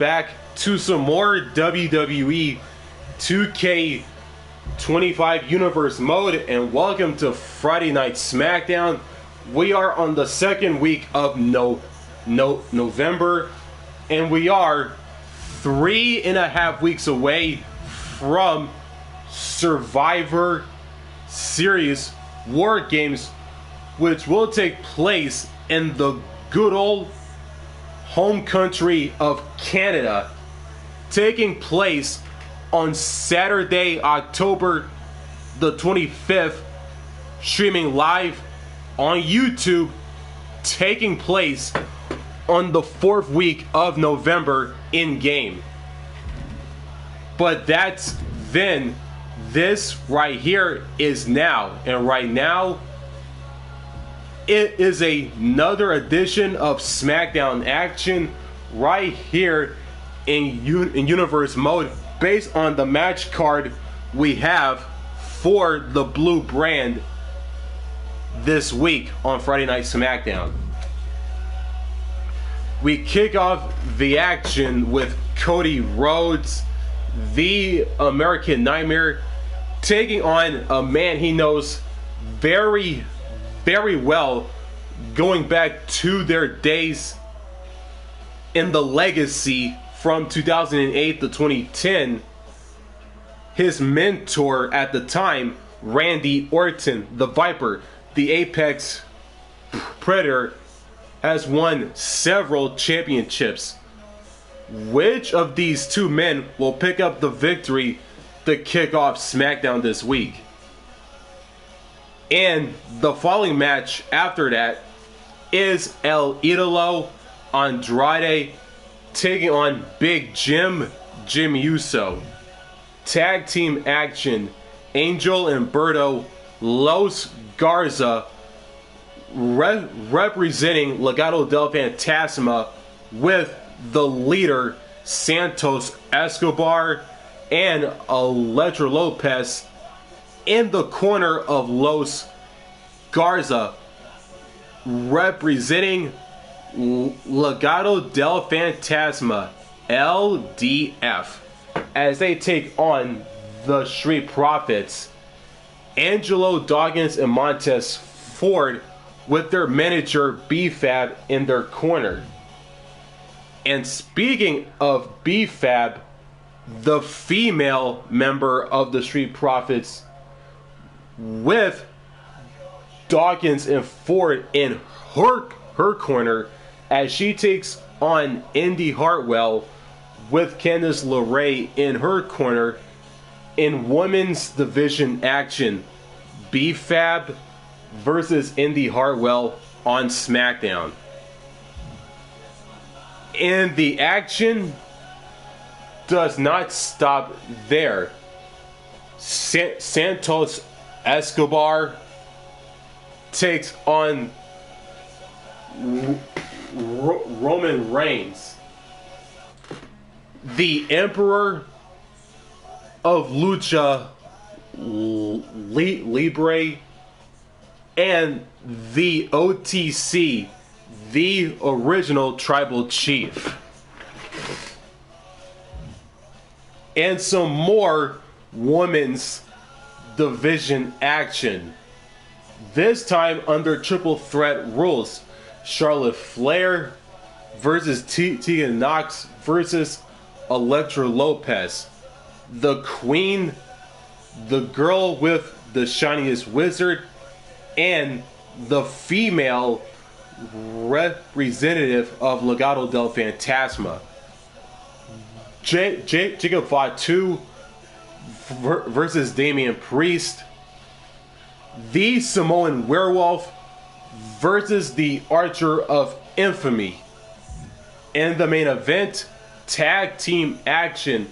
back to some more WWE 2K25 Universe mode, and welcome to Friday Night SmackDown. We are on the second week of November, and we are 3.5 weeks away from Survivor Series War Games, which will take place in the good old home country of Canada, taking place on Saturday, October the 25th, streaming live on YouTube, taking place on the 4th week of November in game. But that's then. This right here is now, and right now it is another edition of SmackDown action right here in Universe mode, based on the match card we have for the blue brand this week on Friday Night SmackDown. We kick off the action with Cody Rhodes, the American Nightmare, taking on a man he knows very, very well, going back to their days in the legacy from 2008 to 2010. His mentor at the time, Randy Orton, the Viper, the Apex Predator, has won several championships. Which of these two men will pick up the victory to kick off SmackDown this week? And the following match after that is El Idolo Andrade taking on Big Jimmy Uso. Tag team action: Angel and Berto Los Garza representing Legado del Fantasma, with the leader Santos Escobar and Electra Lopez in the corner of Los Garza, representing Legado del Fantasma, LDF, as they take on the Street Profits, Angelo Dawkins and Montez Ford, with their manager B-Fab in their corner. And speaking of B-Fab, the female member of the Street Profits, with Dawkins and Ford in her corner, as she takes on Indi Hartwell, with Candice LeRae in her corner, in women's division action: B-Fab versus Indi Hartwell on SmackDown. And the action does not stop there. Santos Escobar takes on Roman Reigns, the Emperor of Lucha Libre, and the OTC, the original tribal chief. And some more women's division action, this time under triple threat rules: Charlotte Flair versus Tegan Knox versus Electra Lopez, the Queen, the girl with the shiniest wizard, and the female representative of Legado del Fantasma, Jacob Fatu versus Damian Priest, the Samoan Werewolf versus the Archer of Infamy. In the main event, tag team action,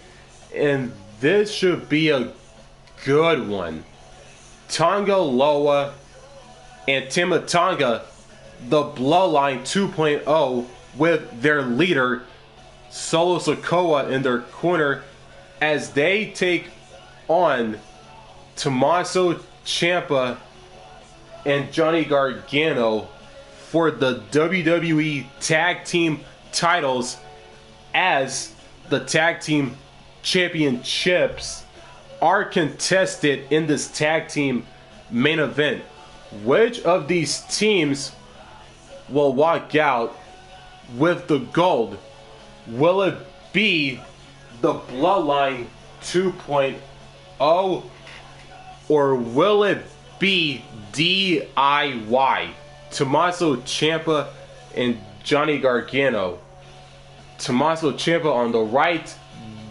and this should be a good one: Tonga Loa and Tonga, the Bloodline 2.0, with their leader Solo Sikoa in their corner, as they take on Tommaso, Ciampa, and Johnny Gargano for the WWE Tag Team titles, as the tag team championships are contested in this tag team main event. Which of these teams will walk out with the gold? Will it be the Bloodline 2.0, or will it be DIY? Tommaso Ciampa and Johnny Gargano. Tommaso Ciampa on the right,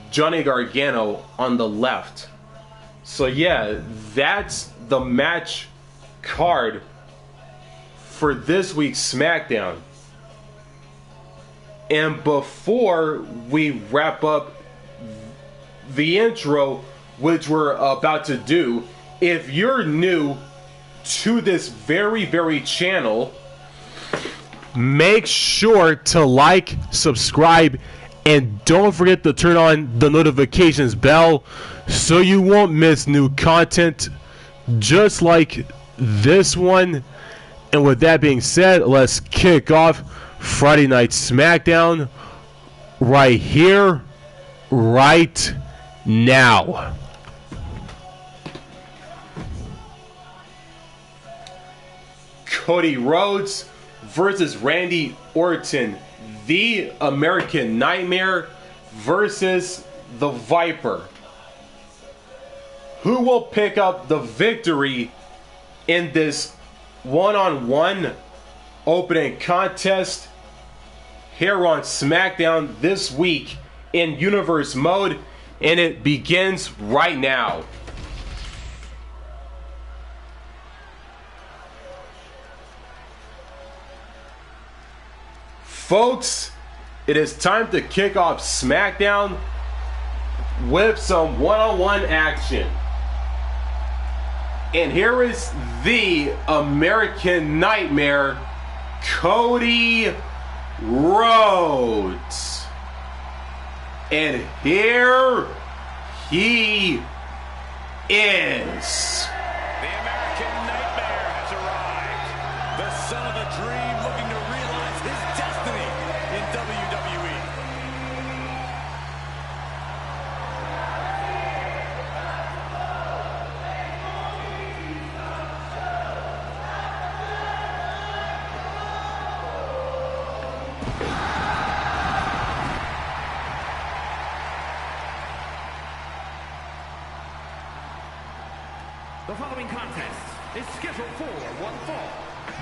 Johnny Gargano on the left. So yeah, that's the match card for this week's SmackDown. And before we wrap up the intro, which we're about to do, if you're new to this very channel, make sure to like, subscribe, and don't forget to turn on the notifications bell so you won't miss new content just like this one. And with that being said, let's kick off Friday Night SmackDown right here, right now. Cody Rhodes versus Randy Orton. The American Nightmare versus the Viper. Who will pick up the victory in this one-on-one opening contest here on SmackDown this week in Universe mode? And it begins right now. Folks, it is time to kick off SmackDown with some one-on-one action. And here is the American Nightmare, Cody Rhodes. And here he is. The American Nightmare has arrived. The son of a dream looking to realize his destiny in WWE. The following contest is scheduled for one fall.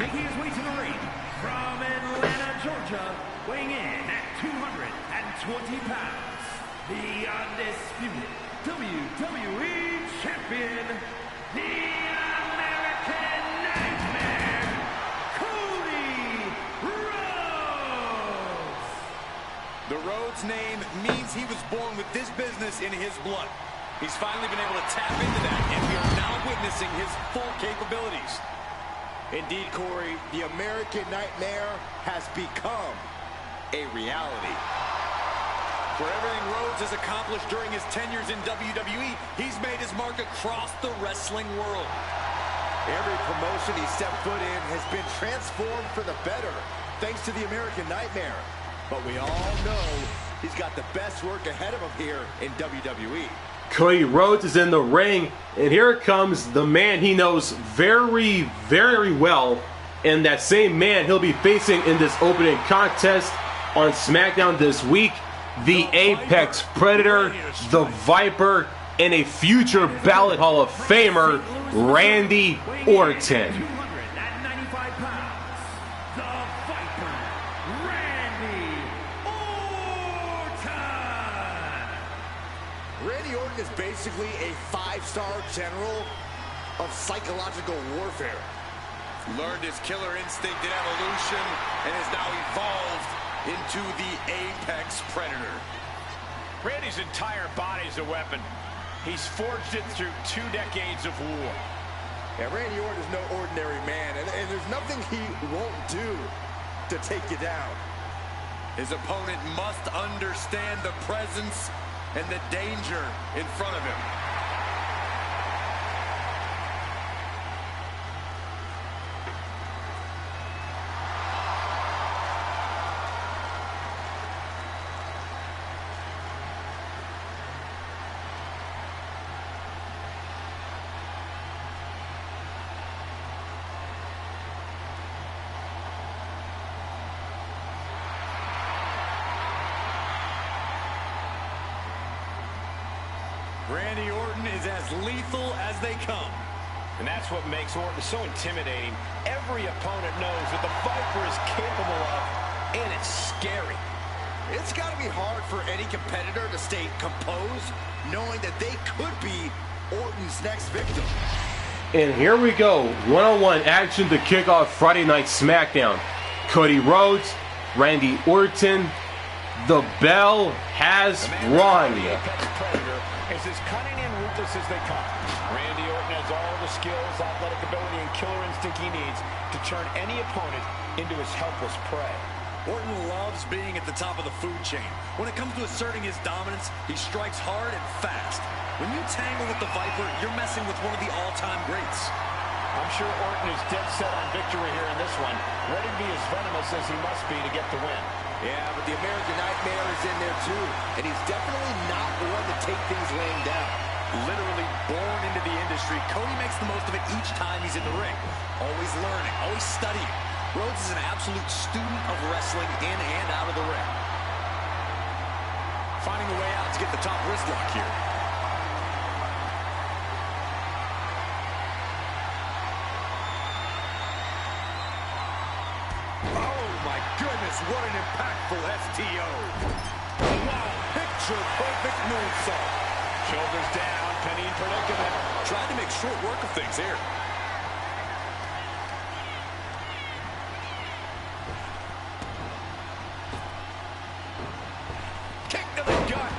Making his way to the ring from Atlanta, Georgia, weighing in at 220 pounds, the undisputed WWE Champion, the American Nightmare, Cody Rhodes. The Rhodes name means he was born with this business in his blood. He's finally been able to tap into that, and we are now witnessing his full capabilities. Indeed, Corey, the American Nightmare has become a reality. For everything Rhodes has accomplished during his tenures in WWE, he's made his mark across the wrestling world. Every promotion he stepped foot in has been transformed for the better, thanks to the American Nightmare. But we all know he's got the best work ahead of him here in WWE. Cody Rhodes is in the ring, and here comes the man he knows very well, and that same man he'll be facing in this opening contest on SmackDown this week, the Apex Predator, the Viper, and a future ballot Hall of Famer, Randy Orton. 295 pounds, the Viper, Randy Orton. Randy Orton is basically a five-star general of psychological warfare. Learned his killer instinct in evolution and has now evolved into the Apex Predator. Randy's entire body's a weapon. He's forged it through 2 decades of war. Yeah, Randy Orton is no ordinary man, and there's nothing he won't do to take you down. His opponent must understand the presence and the danger in front of him. Randy Orton is as lethal as they come. And that's what makes Orton so intimidating. Every opponent knows what the Viper is capable of, and it's scary. It's got to be hard for any competitor to stay composed, knowing that they could be Orton's next victim. And here we go, one-on-one action to kick off Friday Night SmackDown. Cody Rhodes, Randy Orton, the bell has rung. Predator is as cunning and ruthless as they come. Randy Orton has all the skills, athletic ability, and killer instinct he needs to turn any opponent into his helpless prey. Orton loves being at the top of the food chain. When it comes to asserting his dominance, he strikes hard and fast. When you tangle with the Viper, you're messing with one of the all-time greats. I'm sure Orton is dead set on victory here in this one, ready to be as venomous as he must be to get the win. Yeah, but the American Nightmare is in there too, and he's definitely not one to take things laying down. Literally born into the industry, Cody makes the most of it each time he's in the ring. Always learning, always studying. Rhodes is an absolute student of wrestling in and out of the ring. Finding a way out to get the top wrist lock here. Oh my goodness, what an impactful STO. Wow, picture perfect moonsault. Shoulders down, penny in predicament. Tried to make short work of things here. Kick to the gut.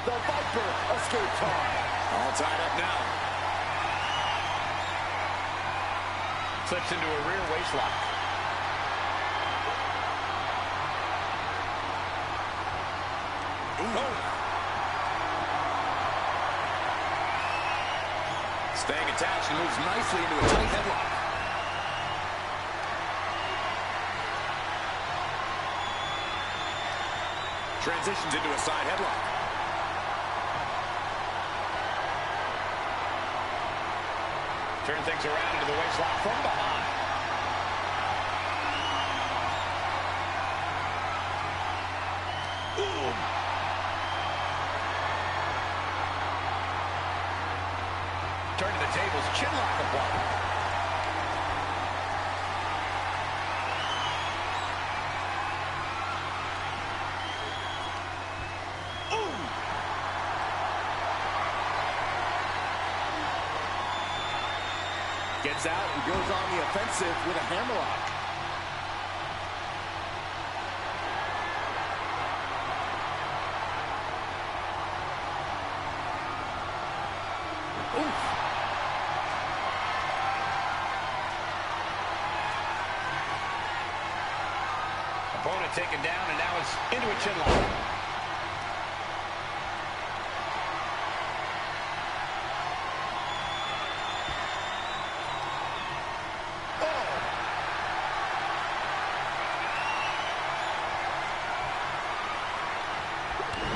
The Viper escaped hard. All tied up now. Slips into a rear waist lock. Staying attached and moves nicely into a tight headlock. Transitions into a side headlock. Turn things around into the waistlock from behind. Boom. Turn to the tables, chin lock applied. Gets out and goes on the offensive with a hammerlock. Oof. Opponent taken down, and now it's into a chin lock.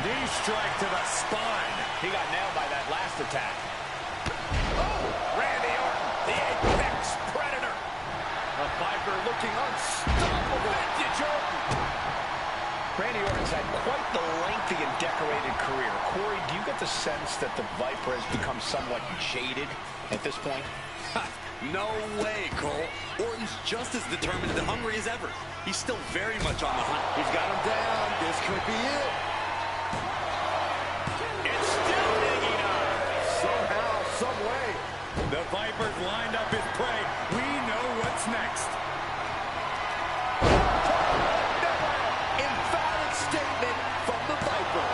Knee strike to the spine. He got nailed by that last attack. Oh, Randy Orton, the apex predator. The Viper looking unstoppable. Vintage Orton. Randy Orton's had quite the lengthy and decorated career. Corey, do you get the sense that the Viper has become somewhat jaded at this point? No way, Cole. Orton's just as determined and hungry as ever. He's still very much on the hunt. He's got him down. This could be it. It's still hanging on. Somehow, some way. The Viper's lined up his prey. We know what's next. Emphatic statement from the Viper.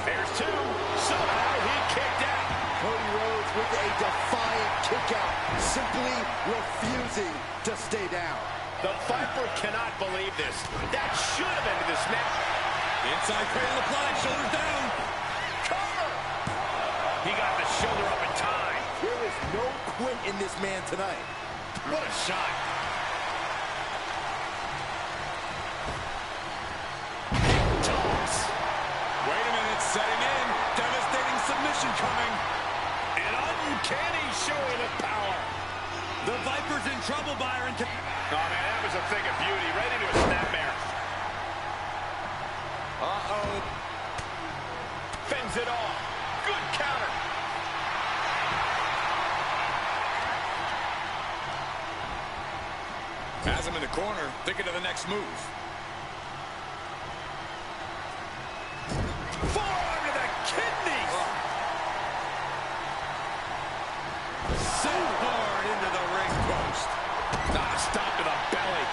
There's two. Somehow he kicked out. Cody Rhodes with a defiant kick out, simply refusing to stay down. The Viper cannot believe this. That should have ended this match. Inside cradle applied, shoulders down. Cover. He got the shoulder up in time. There is no quit in this man tonight. What a shot. Toss. Wait a minute, setting in. Devastating submission coming. An uncanny showing of power. The Viper's in trouble, Byron. Oh, man, that was a thing of beauty. Right into a snapmare. Uh-oh. fends it off. Good counter. Has him in the corner, thinking of the next move. Forearm to the kidneys. So hard into the ring post. Stop to the belly.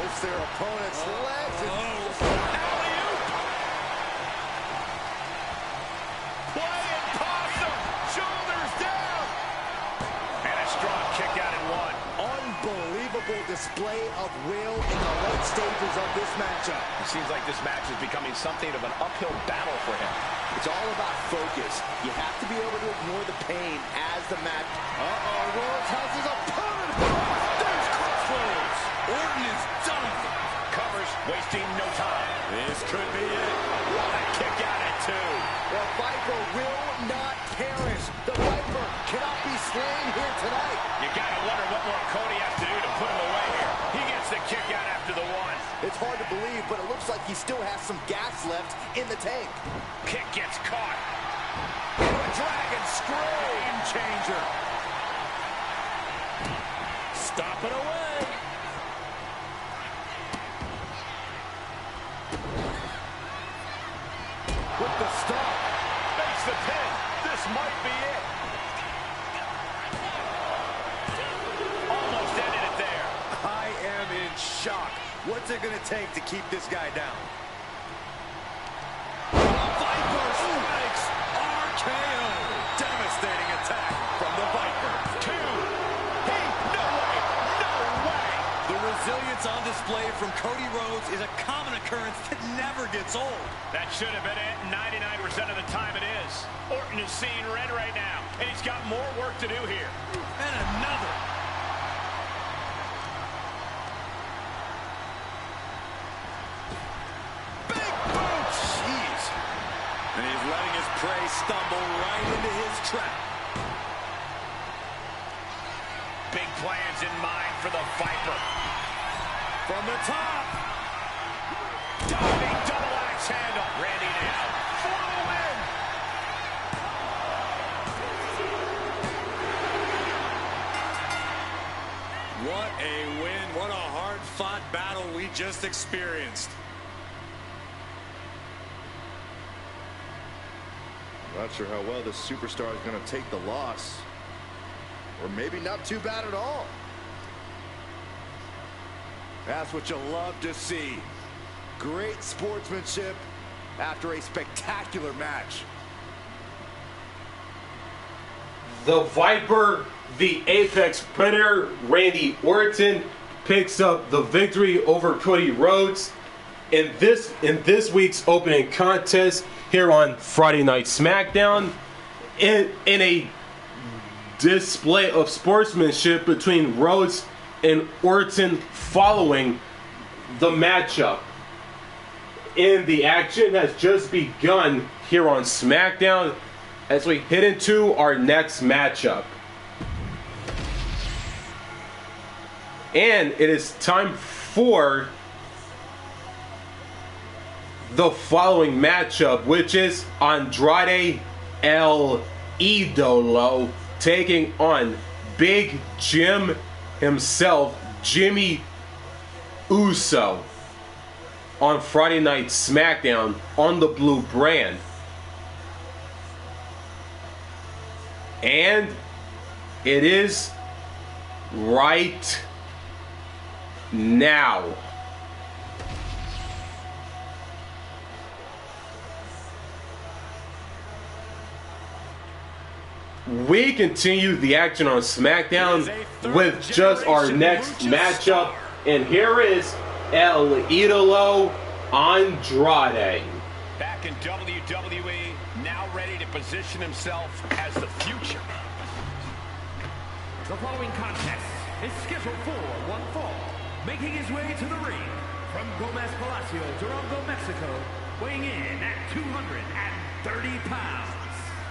Lifts their opponent's legs. Alley-oop. Playing possum. Shoulders down. And a strong kick out in one. Unbelievable display of will in the late stages of this matchup. It seems like this match is becoming something of an uphill battle for him. It's all about focus. You have to be able to ignore the pain as the match. Rhodes has his opponent. There's crossroads. Orton is done. Covers, wasting no time. This could be it. What a kick out at two. The Viper will not perish. The Viper cannot be slain here tonight. You gotta wonder what more Cody has to do to put him away here. He gets the kick out after the one. It's hard to believe, but it looks like he still has some gas left in the tank. Kick gets caught. Into a dragon screw. Game changer. Stop it away. With the stop. Makes the pin. This might be it. Almost ended it there. I am in shock. What's it going to take to keep this guy down? Viper strikes. RKO. Devastating attack from the Viper. Two. No way. No way. The resilience on display from Cody Rhodes is a common occurrence that never gets old. That should have been it. 99% of the time it is. Orton is seeing red right now, and he's got more work to do here. And another. Big boot. Jeez. And he's letting his prey stumble right into his trap. Big plans in mind for the Viper. From the top. Diving double axe handle. Randy now for the win. What a win. What a hard-fought battle we just experienced. Not sure how well this superstar is going to take the loss. Or maybe not too bad at all. That's what you love to see. Great sportsmanship after a spectacular match. The Viper, the Apex Predator, Randy Orton, picks up the victory over Cody Rhodes in this week's opening contest here on Friday Night SmackDown, in a display of sportsmanship between Rhodes and Orton following the matchup. And the action has just begun here on SmackDown as we head into our next matchup. And it is time for the following matchup, which is Andrade El Idolo taking on Big Jim himself, Jimmy Uso, on Friday Night SmackDown on the Blue brand. And it is right now. We continue the action on SmackDown with just our next matchup. And here is El Idolo Andrade. Back in WWE, now ready to position himself as the future. The following contest is scheduled for one fall. Making his way to the ring from Gomez Palacio, Durango, Mexico, weighing in at 230 pounds,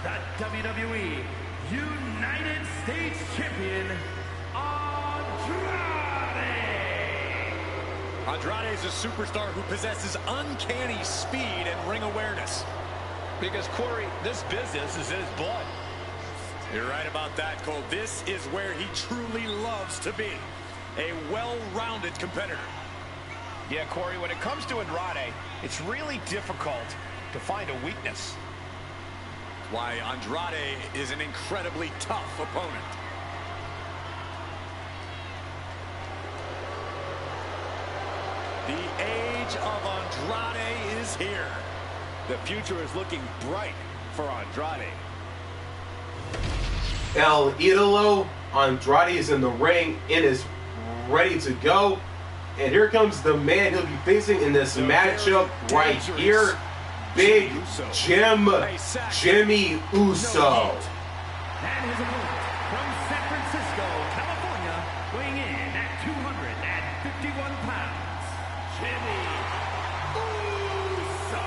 the WWE United States Champion, Andrade. Andrade is a superstar who possesses uncanny speed and ring awareness. Because, Corey, this business is in his blood. You're right about that, Cole. This is where he truly loves to be. A well-rounded competitor. Yeah, Corey, when it comes to Andrade, it's really difficult to find a weakness. Why Andrade is an incredibly tough opponent. The age of Andrade is here. The future is looking bright for Andrade. El Idolo, Andrade is in the ring. It is ready to go. And here comes the man he'll be facing in this matchup right here. Big Jimmy Uso. And his opponent from San Francisco, California, weighing in at 251 pounds, Jimmy Uso.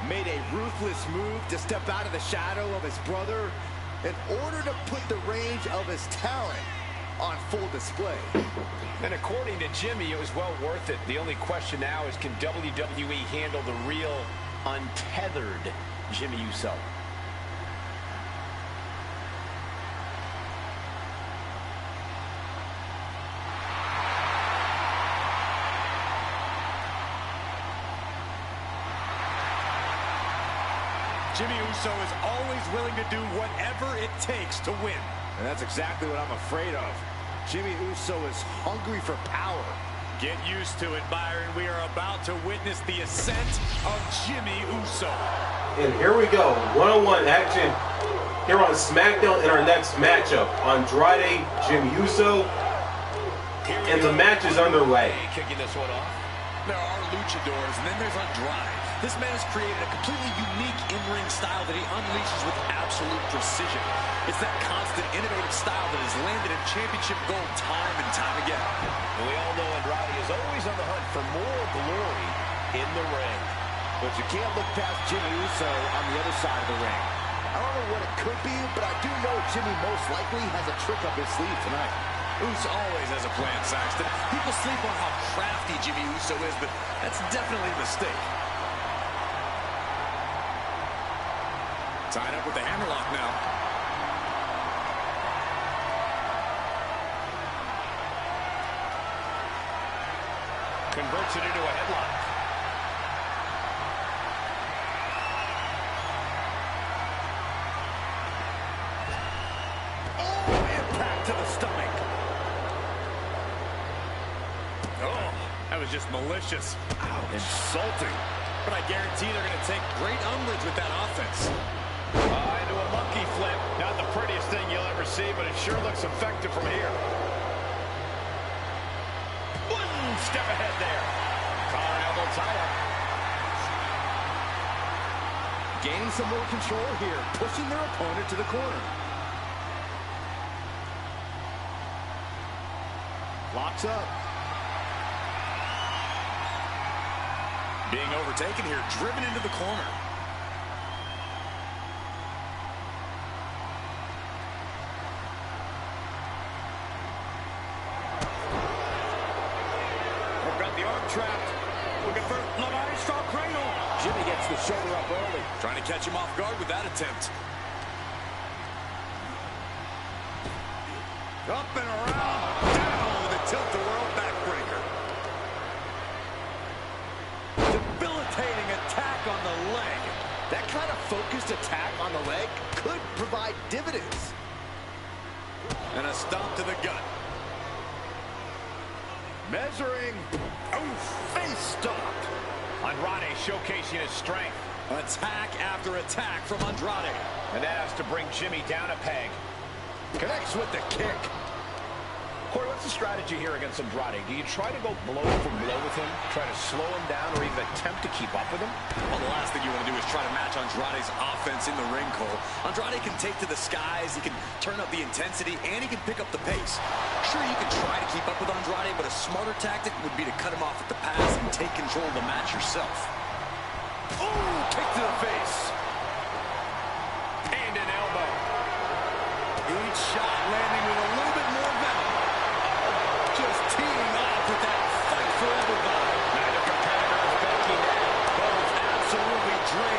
Made a ruthless move to step out of the shadow of his brother in order to put the range of his talent on full display. And according to Jimmy, it was well worth it. The only question now is, can WWE handle the real, untethered Jimmy Uso? Jimmy Uso is always willing to do whatever it takes to win. And that's exactly what I'm afraid of. Jimmy Uso is hungry for power. Get used to it, Byron. We are about to witness the ascent of Jimmy Uso. And here we go. One-on-one action here on SmackDown in our next matchup. Andrade, Jimmy Uso. And the match is underway. Kicking this one off. There are luchadors, and then there's Andrade. This man has created a completely unique in-ring style that he unleashes with absolute precision. It's that constant, innovative style that has landed in championship gold time and time again. And we all know Andrade is always on the hunt for more glory in the ring. But you can't look past Jimmy Uso on the other side of the ring. I don't know what it could be, but I do know Jimmy most likely has a trick up his sleeve tonight. Uso always has a plan, Saxton. People sleep on how crafty Jimmy Uso is, but that's definitely a mistake. Tied up with the hammerlock now. Converts it into a headlock. Oh, impact to the stomach. Oh, that was just malicious. Ouch. Insulting. But I guarantee they're going to take great umbrage with that offense. Into a monkey flip. Not the prettiest thing you'll ever see, but it sure looks effective from here. One step ahead there. Collar and elbow tie-up. Gaining some more control here, pushing their opponent to the corner. Locks up. Being overtaken here, driven into the corner. Trapped. Looking for LeRae straw cradle. Jimmy gets the shoulder up early. Trying to catch him off guard with that attempt. Up and around. Down with a tilt-the-world backbreaker. Debilitating attack on the leg. That kind of focused attack on the leg could provide dividends. And a stomp to the gut. Measuring. Oh, face stop. Andrade showcasing his strength. Attack after attack from Andrade. And that has to bring Jimmy down a peg. Connects with the kick. Corey, what's the strategy here against Andrade? Do you try to go blow for blow with him? Try to slow him down or even attempt to keep up with him? Well, the last thing you want to do is try to match Andrade's offense in the ring, Cole. Andrade can take to the skies, he can turn up the intensity, and he can pick up the pace. Sure, you can try to keep up with Andrade, but a smarter tactic would be to cut him off at the pass and take control of the match yourself. Oh, kick to the face. And an elbow. Each shot landing with a little bit more venom. Just teeing off with that fight forever vibe. Neither competitor is backing down. Both absolutely drained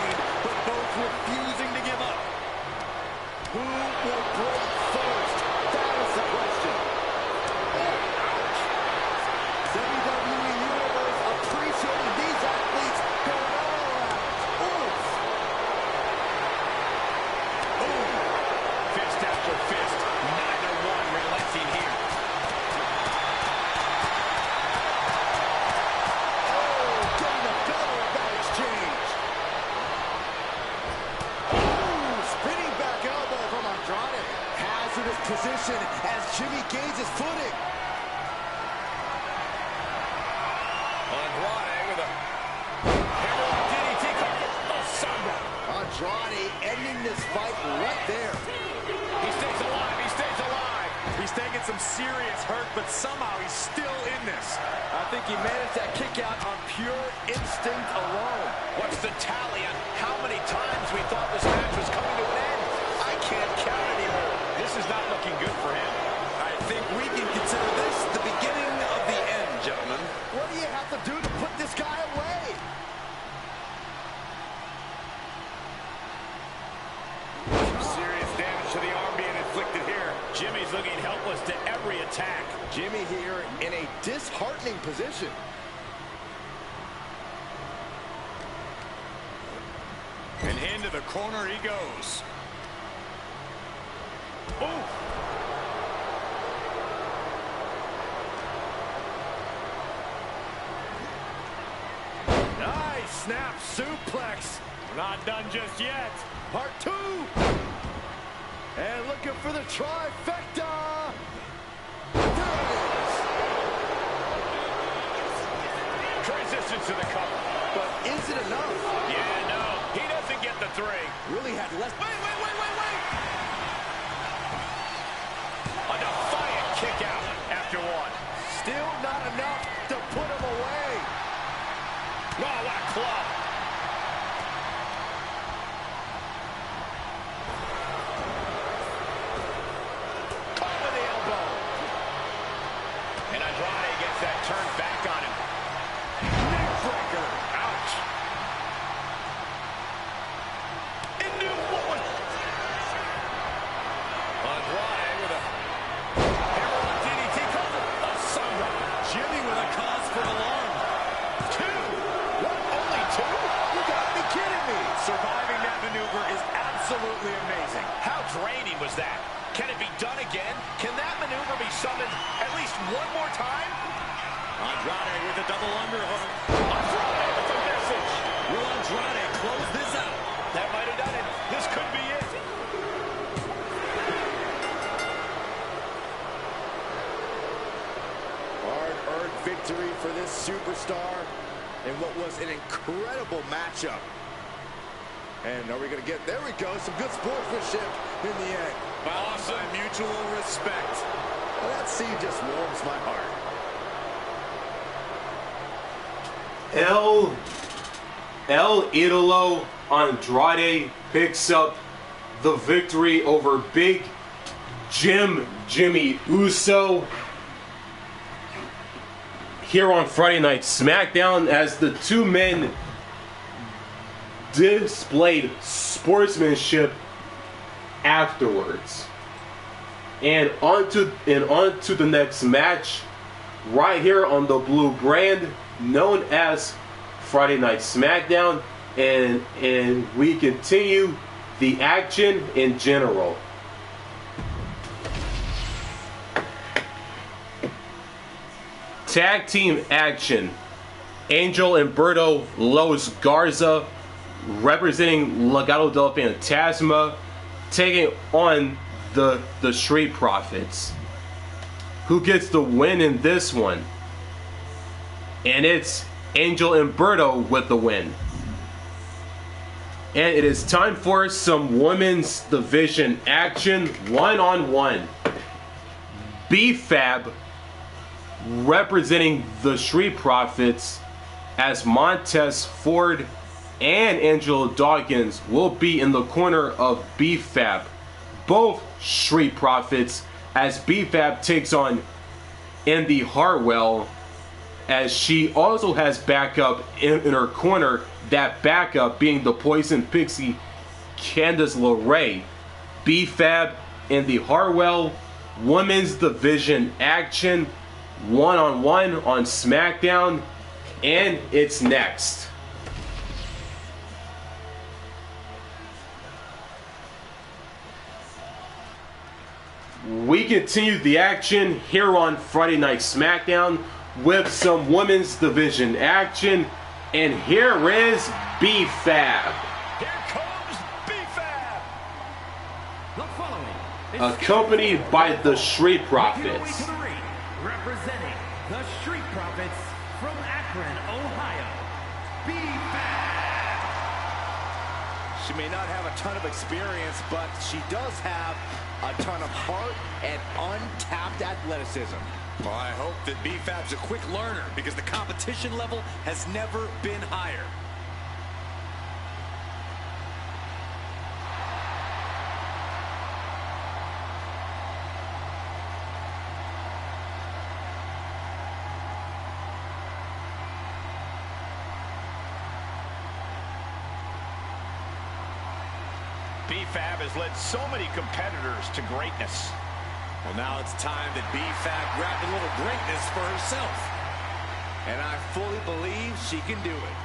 desperation as Jimmy gains his footing. Andrade with a hammerlock DDT cover. Andrade ending this fight right there. He stays alive. He stays alive. He's taking some serious hurt, but somehow he's still in this. I think he managed that kick out on pure instinct alone. What's the tally on how many times we thought this match was coming to an end? I can't count anymore. This is not looking good for him. I think we can consider this the beginning of the end, gentlemen. What do you have to do to put this guy away? Serious damage to the arm being inflicted here. Jimmy's looking helpless to every attack. Jimmy here in a disheartening position. And into the corner he goes. Ooh. Nice snap suplex. We're not done just yet. Part 2. And looking for the trifecta. There it is. Transitions to the cover. But is it enough? Yeah, no. He doesn't get the 3. Really had less. Wait. A defiant kick out after 1. Still not enough to put him away. Oh, what a club. Caught with the elbow. And Andrade gets that turn back on him. Neckbreaker. Ouch. Into what was... Andrade with a hammerlock DDT cover. A sunrise. Jimmy with a cause for alarm. 2. What? Only 2? You gotta be kidding me. Surviving that maneuver is absolutely amazing. How draining was that? Can it be done again? Can that maneuver be summoned at least one more time? Andrade with a double underhook. Andrade with a message. Will Andrade close this out? That might have done it. This could be it. Hard-earned victory for this superstar in what was an incredible matchup. And are we going to get... There we go. Some good sportsmanship in the end. Awesome mutual respect. Well, that scene just warms my heart. El Idolo Andrade picks up the victory over Big Jimmy Uso here on Friday Night SmackDown, as the two men displayed sportsmanship afterwards. And on to the next match right here on the blue brand known as Friday Night SmackDown, and we continue the action in general. Tag team action. Angel and Berto Los Garza representing Legado del Fantasma taking on the Street Profits. Who gets the win in this one? And it's Angel and Berto with the win. And it is time for some women's division action, one-on-one. B-Fab representing the Street Profits, as Montez Ford and Angelo Dawkins will be in the corner of B-Fab, both Street Profits, as B-Fab takes on Indi Hartwell, as she also has backup in her corner, that backup being the Poison Pixie Candice LeRae. B-Fab and the Hartwell women's division action, one-on-one on SmackDown, and it's next. We continue the action here on Friday Night SmackDown with some women's division action, and here is B-Fab. Here comes B-Fab. The following accompanied by the Street Profits. Representing the Street Profits from Akron, Ohio, B-Fab. She may not have a ton of experience, but she does have a ton of heart and untapped athleticism. Well, I hope that B-Fab's a quick learner because the competition level has never been higher. B-Fab has led so many competitors to greatness. Well, now it's time that B-Fab grabbed a little greatness for herself. And I fully believe she can do it.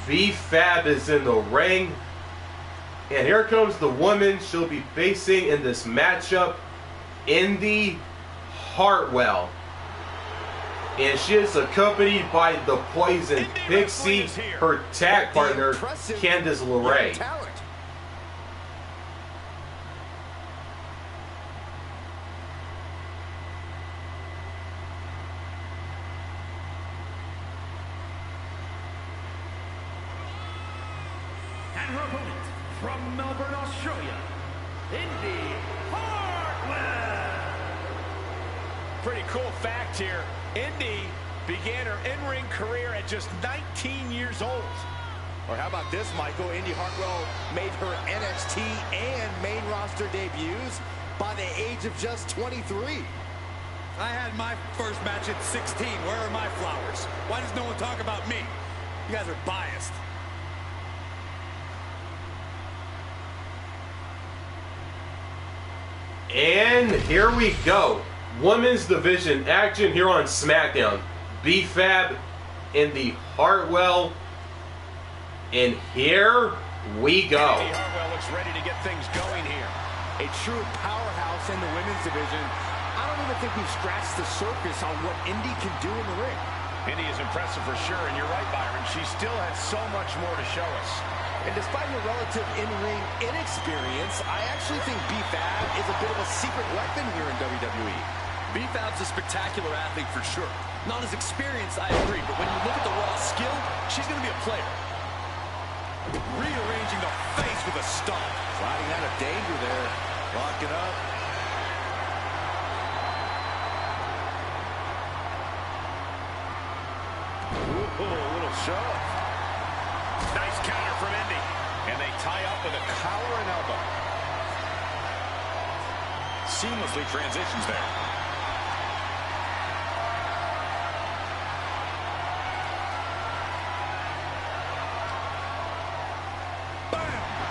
B-Fab is in the ring. And here comes the woman she'll be facing in this matchup, Indi Hartwell. And she is accompanied by the Poison Pixie, her tag partner, Candice LeRae. And her opponent from Melbourne, Australia, Indi Hartwell. Pretty cool fact here. Indi began her in-ring career at just 19 years old. Or how about this, Michael? Indi Hartwell made her NXT and main roster debuts by the age of just 23. I had my first match at 16. Where are my flowers? Why does no one talk about me? You guys are biased. And here we go. Women's division action here on SmackDown. B-Fab, Indi Hartwell, and here we go. Indi Hartwell looks ready to get things going here. A true powerhouse in the women's division. I don't even think we've scratched the surface on what Indi can do in the ring. Indi is impressive for sure, and you're right, Byron. She still has so much more to show us. And despite her relative in-ring inexperience, I actually think B-Fab is a bit of a secret weapon here in WWE. B-Fab's a spectacular athlete for sure. Not as experienced, I agree, but when you look at the raw skill, she's going to be a player. Rearranging the face with a stomp. Sliding out of danger there. Locking up. Ooh, a little shove. Nice counter from Indi. And they tie up with a collar and elbow. Seamlessly transitions there.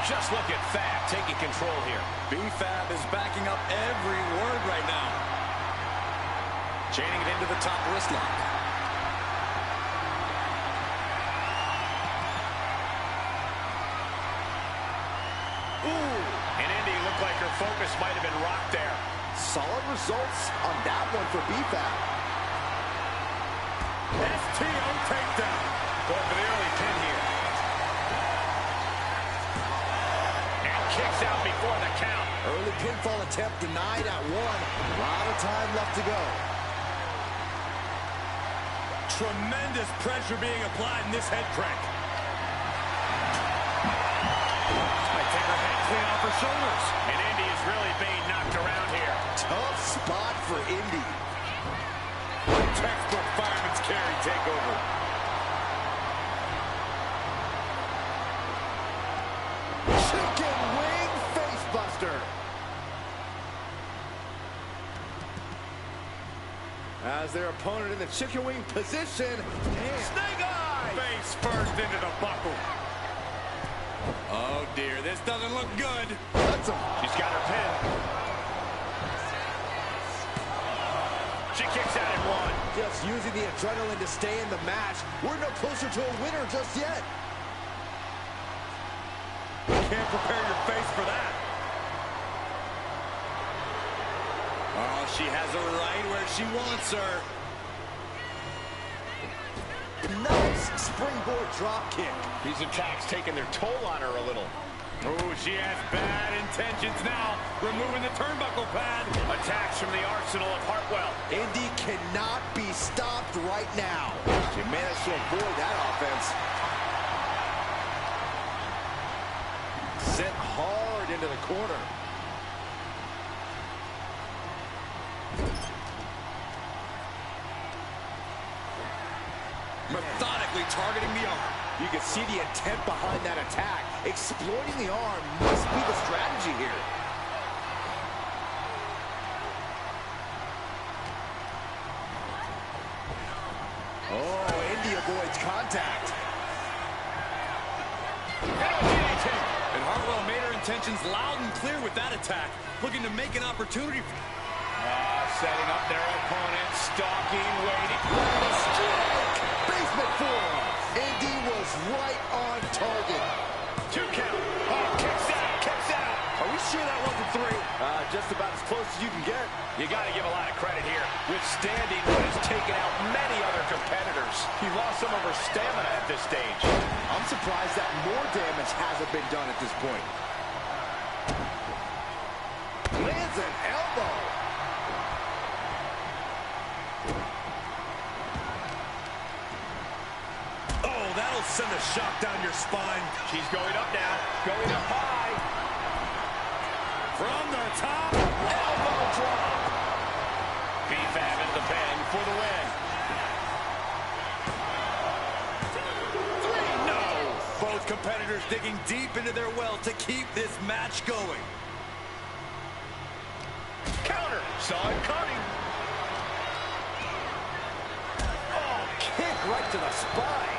Just look at Fab taking control here. B-Fab is backing up every word right now. Chaining it into the top wrist lock. Ooh! And Indi looked like her focus might have been rocked there. Solid results on that one for B-Fab. STO takedown. Going for the early pin here. Kicks out before the count. Early pinfall attempt denied at one. A lot of time left to go. Tremendous pressure being applied in this head crank. Might take her head clean off her shoulders. And Indi is really being knocked around here. Tough spot for Indi. Textbook fireman's carry takeover. Chicken wing facebuster. As their opponent in the chicken wing position. And snake eye. Face first into the buckle. Oh dear, this doesn't look good. That's a... She's got her pin. She kicks out at one. Just using the adrenaline to stay in the match. We're no closer to a winner just yet. Can't prepare your face for that. Oh, she has her right where she wants her. Nice springboard drop kick. These attacks taking their toll on her a little. Oh, she has bad intentions now. Removing the turnbuckle pad. Attacks from the arsenal of Hartwell. Indi cannot be stopped right now. She managed to avoid that offense. Sent hard into the corner. Methodically targeting the arm. You can see the intent behind that attack. Exploiting the arm must be the strategy here. Oh, Indi avoids contact. And Hartwell made her intentions loud and clear with that attack. Looking to make an opportunity. Setting up their opponent. Stalking, waiting. Strike! Basement forearm. Indi was right on target. 2 count. Oh, kicks out, kicks out. Are we sure that wasn't 3? Just about as close as you can get. You got to give a lot of credit here. Withstanding what has taken out many other competitors. He lost some of her stamina at this stage. I'm surprised that more damage hasn't been done at this point. Lands an elbow. Oh, that'll send a shock down your spine. She's going up now. Going up high. From the top. Elbow drop. B-Fab into the pen for the win. 3, no. Both competitors digging deep into their well to keep this match going. Counter. Saw it coming. Oh, kick right to the spine.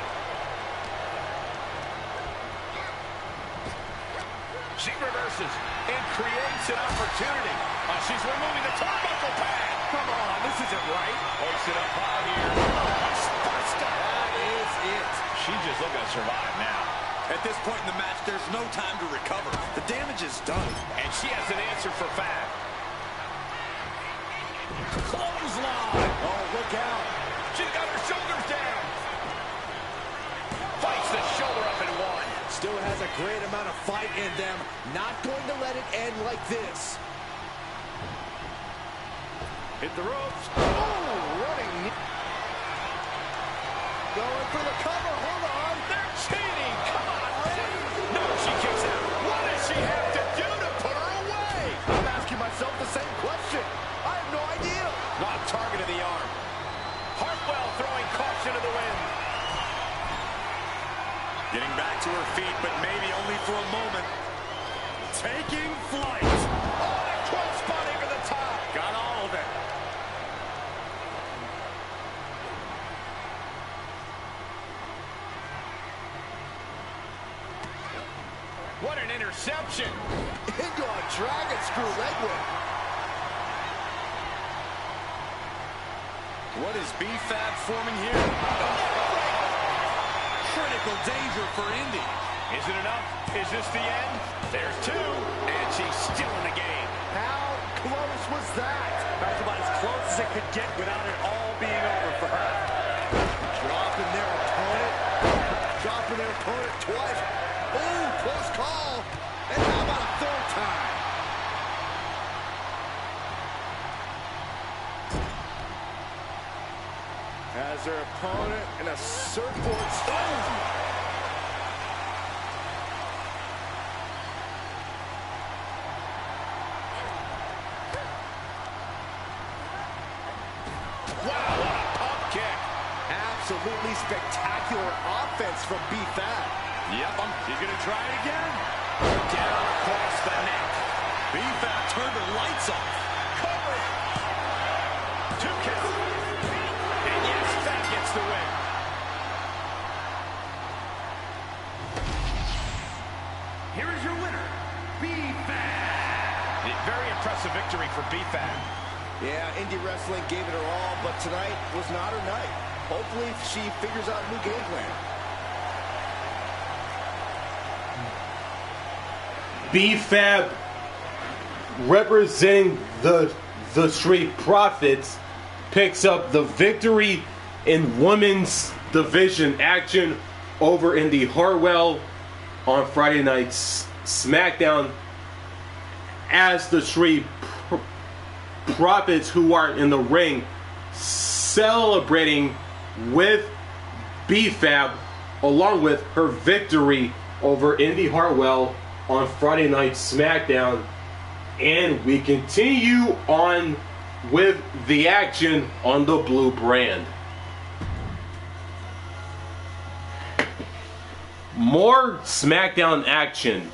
She reverses and creates an opportunity. She's removing the turnbuckle pad. Come on, this isn't right. Hoist it up high here. That is it. She's just looking to survive now. At this point in the match, there's no time to recover. The damage is done. And she has an answer for Fab. Clothesline. Oh, look out. She's got her shoulders down. Fights the shoulder up and one. Still has a great amount of fight in them. Not going to let it end like this. Hit the ropes. Oh, running. Going for the cover. Hold on. They're cheating. Come on. No, she kicks out. What does she have to do to put her away? I'm asking myself the same question. I have no idea. Not targeted the arm. Hartwell throwing caution to the wind. Getting back to her feet, but maybe only for a moment. Taking flight. Oh, that cross body to the top. Got all of it. What an interception. Into a dragon screw leg whip. What is B-Fab forming here? Critical danger for Indi. Is it enough? Is this the end? There's 2, and she's still in the game. How close was that? That's about as close as it could get without it all being over for her. Dropping their opponent. Dropping their opponent twice. Oh, close call. And how about a 3rd time? Has their opponent in a surfboard stone. Wow, what a pump kick. Absolutely spectacular offense from B-Fab. Yep, he's going to try it again. Down across the neck. B-Fab turned her lights off. Cover. 2 count. And yes, Fab gets the win. Here is your winner, B-Fab. A very impressive victory for B-Fab. Yeah, Indie Wrestling gave it her all, but tonight was not her night. Hopefully she figures out a new game plan. B-Fab representing the Street Profits picks up the victory in women's division action over Indi Hartwell on Friday night's SmackDown as the Street Profits, who are in the ring celebrating with B-Fab along with her victory over Indi Hartwell on Friday Night SmackDown. And we continue on with the action on the blue brand. More SmackDown action.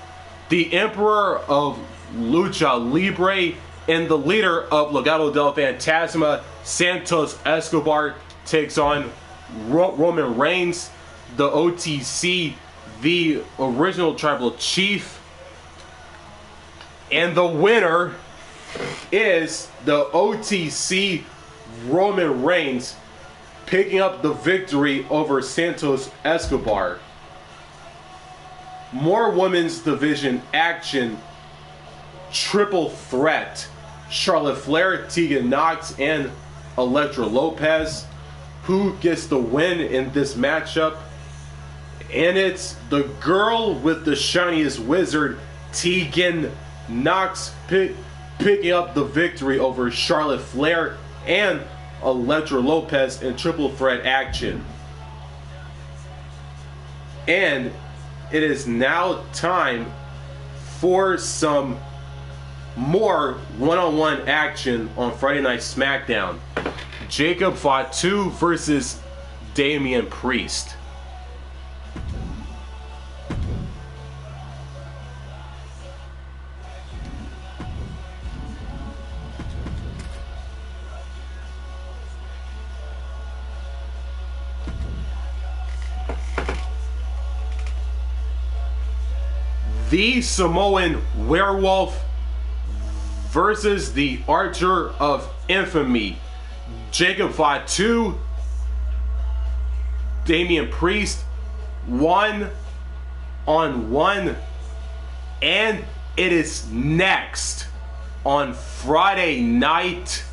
The Emperor of Lucha Libre and the leader of Legado del Fantasma, Santos Escobar, takes on Roman Reigns, the OTC, the original tribal chief. And the winner is the OTC Roman Reigns, picking up the victory over Santos Escobar. More women's division action. Triple threat. Charlotte Flair, Tegan Nox, and Elektra Lopez. Who gets the win in this matchup? And it's the girl with the shiniest wizard, Tegan Nox, picking up the victory over Charlotte Flair and Elektra Lopez in triple threat action. And it is now time for some more one-on-one action on Friday Night SmackDown. Jacob Fatu versus Damian Priest. The Samoan Werewolf versus the Archer of Infamy. Jacob Fatu, Damian Priest, 1-on-1. And it is next on Friday Night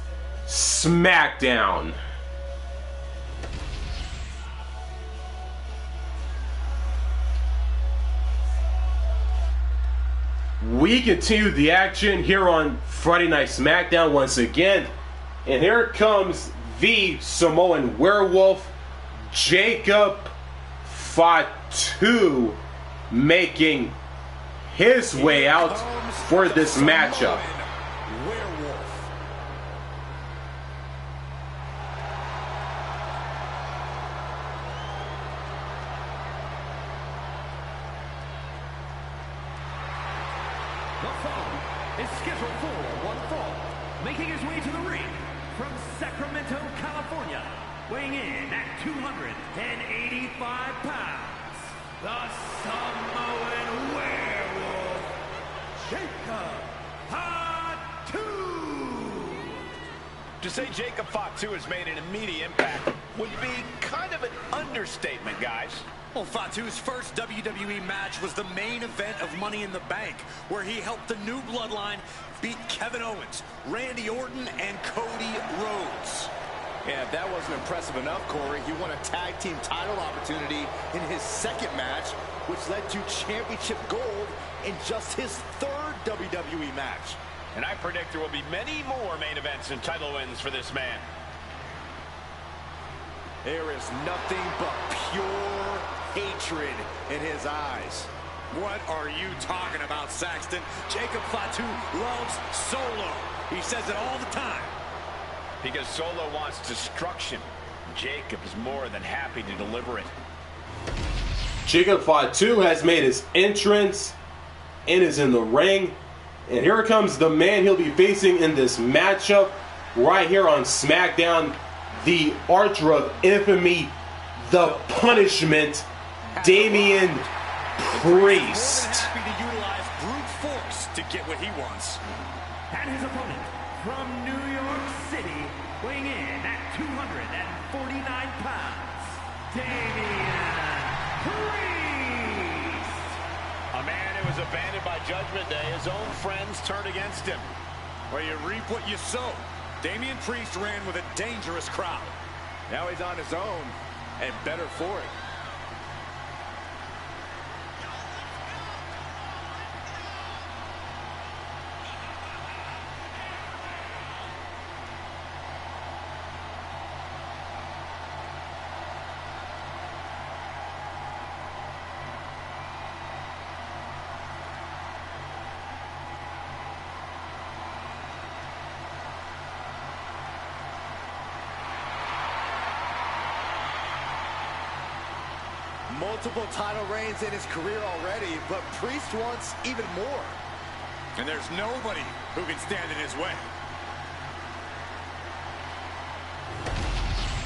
SmackDown. We continue the action here on Friday Night SmackDown once again. And here comes the Samoan Werewolf, Jacob Fatu, making his way out for this matchup. Is scheduled for one fall, making his way to the ring from Sacramento, California, weighing in at 285 pounds, the Samoan Werewolf, Jacob Fatu. To say Jacob Fatu has made an immediate impact would be kind of an understatement, guys. Well, Fatu's first WWE match was the main event of Money in the Bank, where he helped the new Bloodline beat Kevin Owens, Randy Orton, and Cody Rhodes. Yeah, if that wasn't impressive enough, Corey, he won a tag team title opportunity in his second match, which led to championship gold in just his third WWE match. And I predict there will be many more main events and title wins for this man. There is nothing but pure hatred in his eyes. What are you talking about, Saxton? Jacob Fatu loves Solo. He says it all the time. Because Solo wants destruction. Jacob is more than happy to deliver it. Jacob Fatu has made his entrance and is in the ring. And here comes the man he'll be facing in this matchup right here on SmackDown. The Archer of Infamy, the Punishment, Damian Priest. Happy to utilize brute force to get what he wants. And his opponent from New York City, weighing in at 249 pounds, Damian Priest. A man who was abandoned by Judgment Day. His own friends turned against him. Well, you reap what you sow. Damian Priest ran with a dangerous crowd. Now he's on his own, and better for it. Multiple title reigns in his career already, but Priest wants even more. And there's nobody who can stand in his way.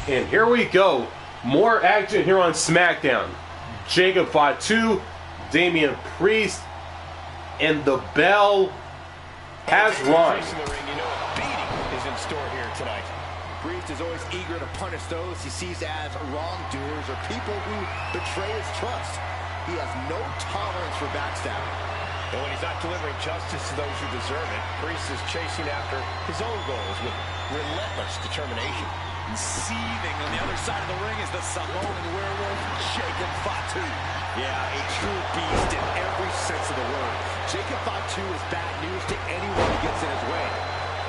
And here we go. More action here on SmackDown. Jacob Fatu, Damian Priest, and the bell has rung. You know a beating is in store here tonight. Priest is always eager to punish those he sees as wrongdoers or people who betray his trust. He has no tolerance for backstabbing. And when he's not delivering justice to those who deserve it, Priest is chasing after his own goals with relentless determination. And seething on the other side of the ring is the Samoan werewolf, Jacob Fatu. Yeah, a true beast in every sense of the word. Jacob Fatu is bad news to anyone who gets in his way.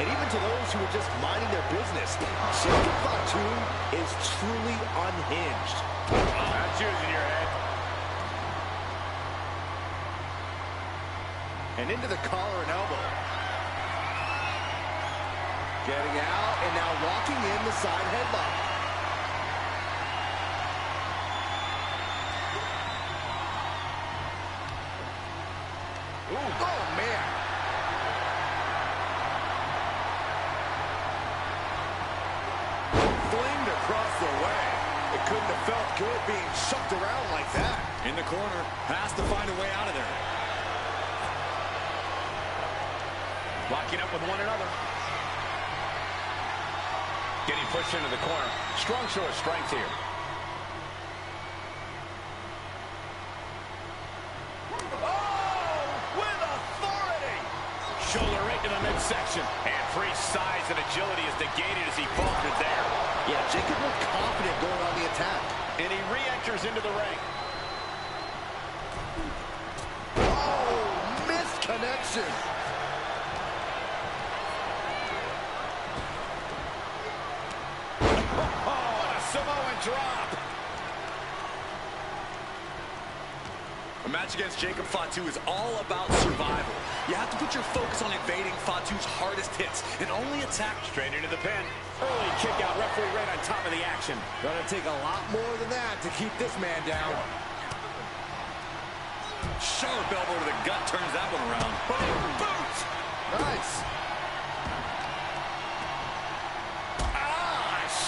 And even to those who are just minding their business. Jacob Fatu is truly unhinged. That's yours in your head. And into the collar and elbow. Getting out and now locking in the side headlock. Ooh, oh, man. Flinged across the way. It couldn't have felt good being shucked around like that. In the corner, has to find a way out of there. Locking up with one another. Getting pushed into the corner. Strong show of strength here. Oh, with authority. Shoulder right to the midsection. And Priest's size and agility is negated as he faltered there. Yeah, Jacob looked confident going on the attack. And he re-enters into the ring. Oh, missed connection. Samoan drop. A match against Jacob Fatu is all about survival. You have to put your focus on evading Fatu's hardest hits and only attack. Straight into the pin. Early kick out. Referee right on top of the action. Gonna take a lot more than that to keep this man down. Sharp elbow to the gut turns that one around. Boom, boot. Nice.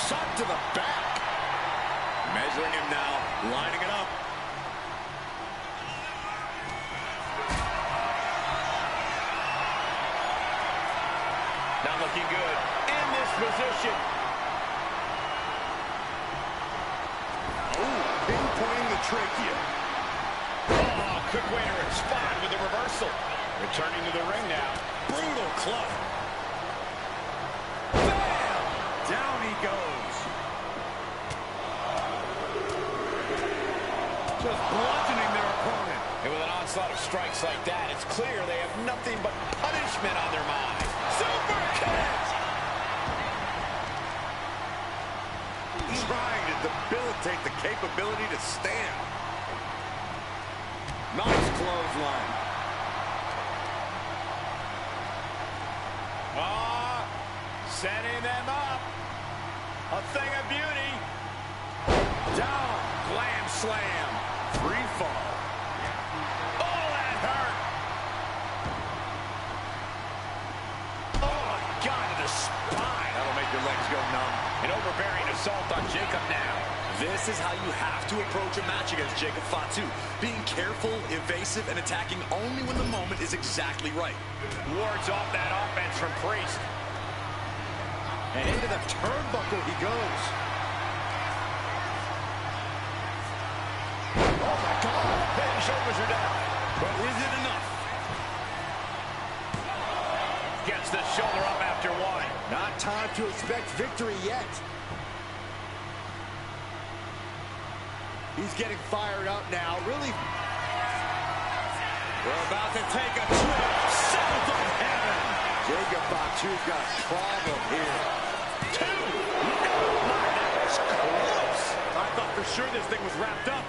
Shot to the back. Measuring him now, lining it up. Not looking good in this position. Ooh, pinpointing the trachea. Oh, quick way to respond with the reversal. Returning to the ring now. Brutal club. Bam! Down he goes. Just bludgeoning their opponent. And with an onslaught of strikes like that, it's clear they have nothing but punishment on their mind. Super kick! Trying to debilitate the capability to stand. Nice clothesline. Setting them up. A thing of beauty. Down. Glam slam. Free fall. Oh, that hurt. Oh, my God, to the spine. That'll make your legs go numb. An overbearing assault on Jacob now. This is how you have to approach a match against Jacob Fatu. Being careful, evasive, and attacking only when the moment is exactly right. Wards off that offense from Priest. And into the turnbuckle he goes. Oh, my God. Head and shoulders are down. But is it enough? Gets the shoulder up after one. Not time to expect victory yet. He's getting fired up now. Really. We're about to take a trip south of heaven. Jacob Fatu's got a problem here. Two. That was close. I thought for sure this thing was wrapped up.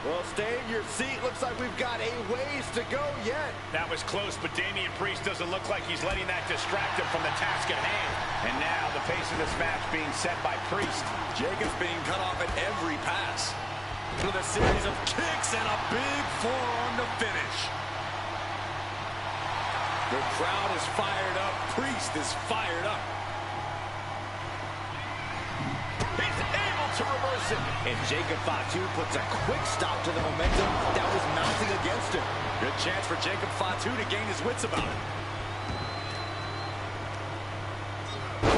Well, stay in your seat. Looks like we've got a ways to go yet. That was close, but Damian Priest doesn't look like he's letting that distract him from the task at hand. And now the pace of this match being set by Priest. Jacob's being cut off at every pass. With a series of kicks and a big forearm to finish. The crowd is fired up. Priest is fired up. He's able to reverse it. And Jacob Fatu puts a quick stop to the momentum that was mounting against him. Good chance for Jacob Fatu to gain his wits about it.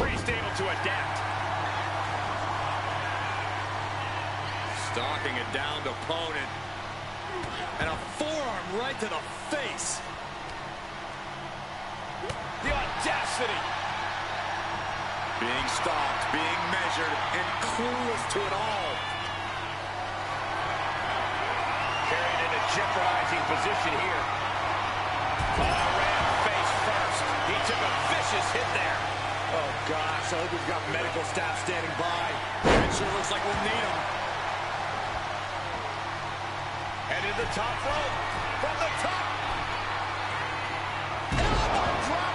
Priest able to adapt. Stalking a downed opponent. And a forearm right to the face. The audacity. Being stalked, being measured, and clueless to it all. Carried in a jeopardizing position here. Ran face first. He took a vicious hit there. Oh, gosh. I hope we've got medical staff standing by. It sure looks like we'll need them. Headed to the top rope. From the top. Elbow drop.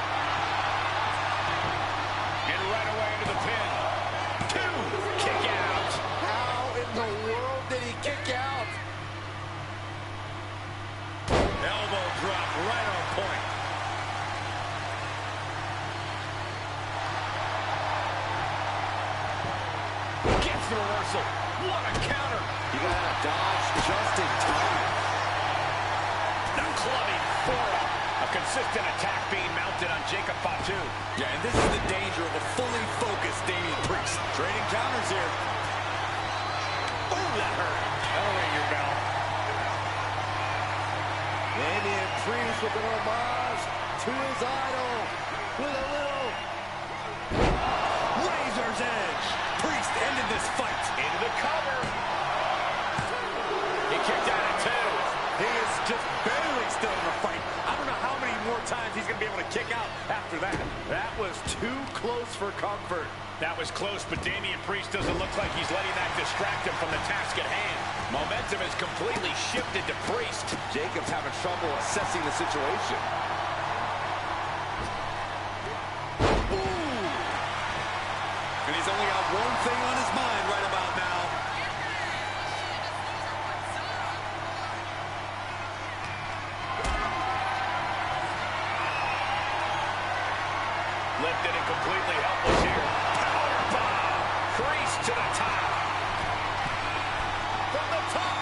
And right away into the pin. 2. Kick out. How in the world did he kick out? Elbow drop right on point. Gets the reversal. What a counter. You gotta dodge just in time. The clubbing forearm. A consistent attack being mounted on Jacob Fatu. Yeah, and this is the danger of a fully focused Damian Priest. Trading counters here. Oh, that hurt. That'll ring your bell. Damian Priest with an homage to his idol. With a little Razor's edge. Priest ended this fight. Into the cover. He kicked out at 2. He is just barely still in the fight. I don't know how many more times he's going to be able to kick out after that. That was too close for comfort. That was close, but Damian Priest doesn't look like he's letting that distract him from the task at hand. Momentum has completely shifted to Priest. Jacob's having trouble assessing the situation. Ooh. And he's only got one thing on his mind right about now. Lifted and completely helpless here. Powerbomb. Priest to the top. From the top.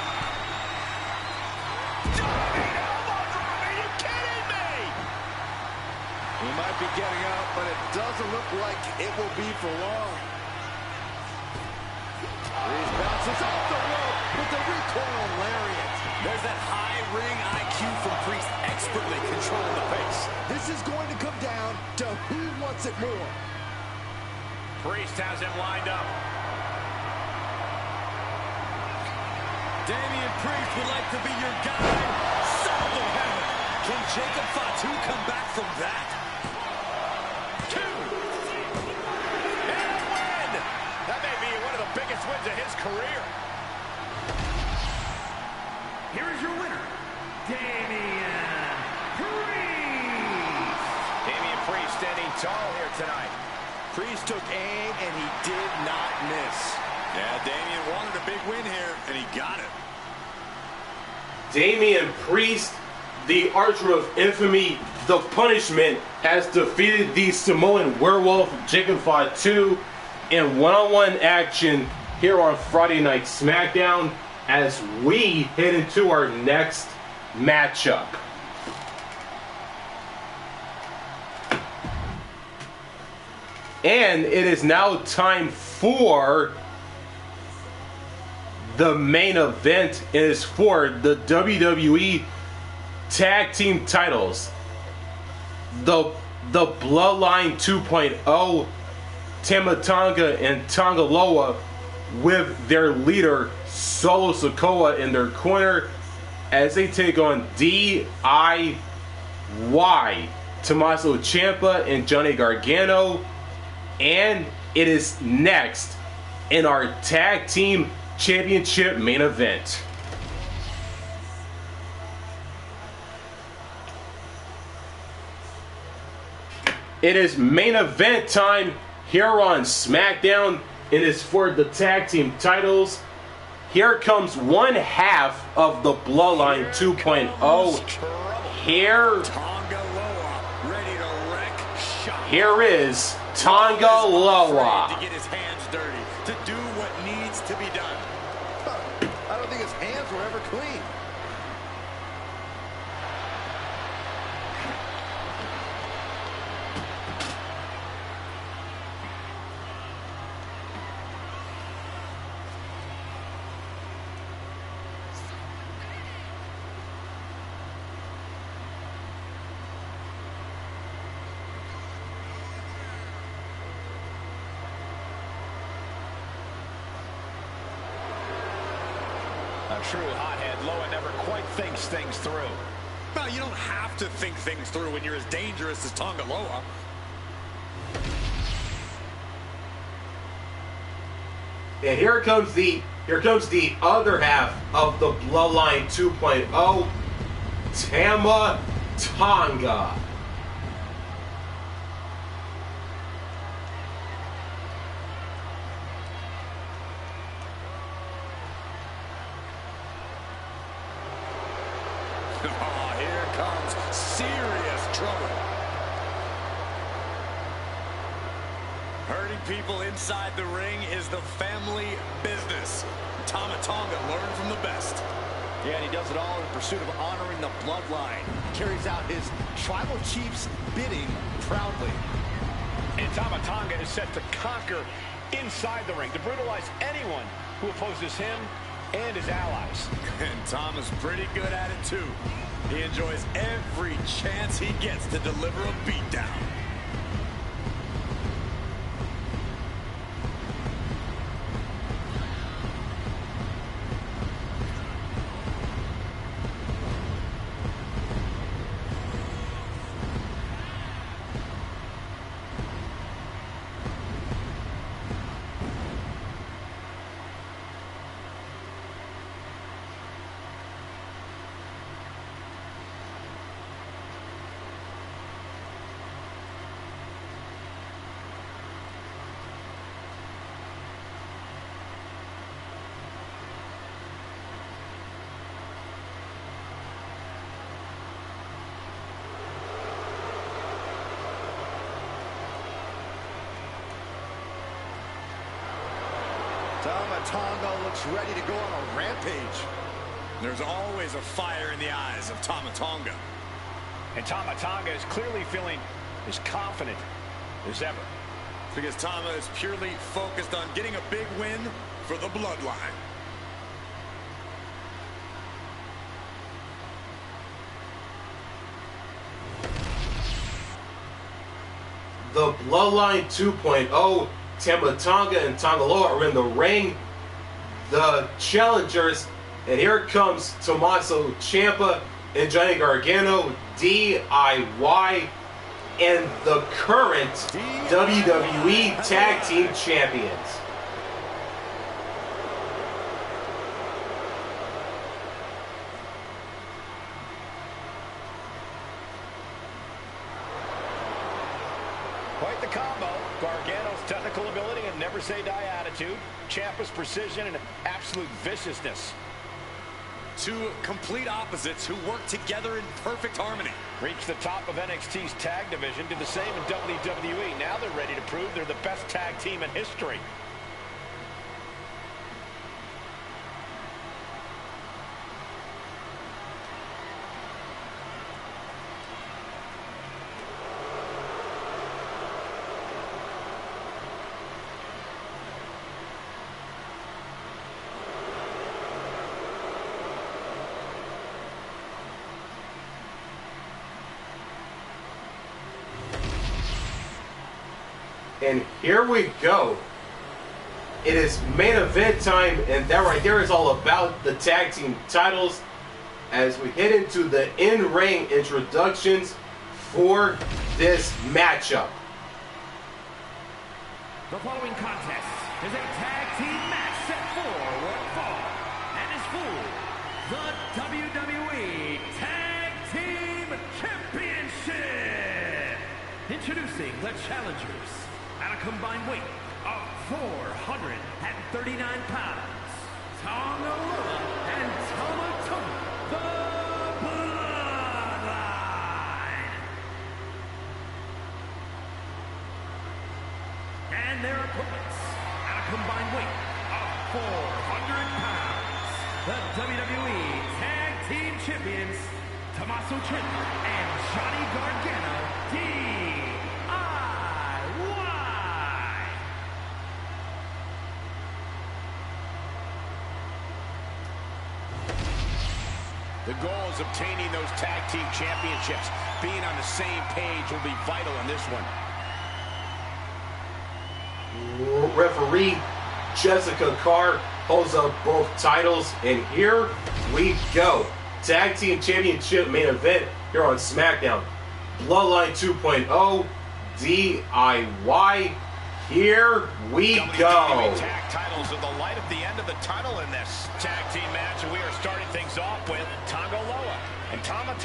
Diving elbow drop. Are you kidding me? He might be getting out, but it doesn't look like it will be for long. Priest bounces off the rope with the recoil lariat. There's that high ring IQ from Priest, expertly controlling the pace. This is going to come down to who wants it more. Priest has him lined up. Damian Priest would like to be your guy. South of heaven. Can Jacob Fatu come back from that? 2. And a win. That may be one of the biggest wins of his career. Here is your winner, Damian Priest. Damian Priest standing tall here tonight. Priest took aim, and he did not miss. Yeah, Damian wanted a big win here, and he got it. Damian Priest, the Archer of Infamy, the Punishment, has defeated the Samoan Werewolf, Jacob Fatu, in one-on-one action here on Friday Night SmackDown as we head into our next matchup. And it is now time for the main event. It is for the WWE Tag Team titles. The Bloodline 2.0, Tama Tonga and Tonga Loa, with their leader Solo Sikoa in their corner as they take on DIY, Tommaso Ciampa and Johnny Gargano. And it is next in our Tag Team Championship main event. It is main event time here on SmackDown. It is for the tag team titles. here comes one half of the Bloodline 2.0. Here Here is Tonga Loa. To get his hands dirty, to do what needs to be done. I don't think his hands were ever clean. A true hothead, Loa never quite thinks things through. Well, you don't have to think things through when you're as dangerous as Tonga Loa. And here comes the other half of the Bloodline 2.0, Tama Tonga. Oh, here comes serious trouble. Hurting people inside the ring is the family business. Tama Tonga learned from the best. Yeah, and he does it all in pursuit of honoring the bloodline. Carries out his tribal chief's bidding proudly. And Tama Tonga is set to conquer inside the ring, to brutalize anyone who opposes him and his allies. And Tama's pretty good at it too. He enjoys every chance he gets to deliver a beatdown. Tama Tonga looks ready to go on a rampage. There's always a fire in the eyes of Tama Tonga. And Tama Tonga is clearly feeling as confident as ever. Because Tama is purely focused on getting a big win for the bloodline. The Bloodline 2.0, Tama Tonga and Tonga Loa are in the ring. The challengers, and here comes Tommaso Ciampa and Johnny Gargano, DIY, and the current WWE Tag Team Champions. Quite the combo. Gargano's technical ability and never-say-die attitude. Ciampa's precision and absolute viciousness. Two complete opposites who work together in perfect harmony. Reached the top of NXT's tag division, did the same in WWE. Now they're ready to prove they're the best tag team in history. And here we go. It is main event time, and that right there is all about the tag team titles as we head into the in-ring introductions for this matchup. The following contest is a tag team match set for one fall and is for the WWE Tag Team Championship. Introducing the challengers at a combined weight of 439 pounds, Tonga and Tama, the Bloodline. And their opponents, at a combined weight of 400 pounds, the WWE Tag Team Champions, Tommaso Ciampa and Johnny Gargano, DIY. The goal is obtaining those tag team championships. Being on the same page will be vital in this one. Referee Jessica Carr holds up both titles, and here we go. Tag Team Championship main event here on SmackDown. Bloodline 2.0 DIY. Here we go. Tag titles are the light at the end of the tunnel in this tag team match, and we are starting things off with Tonga and Tama.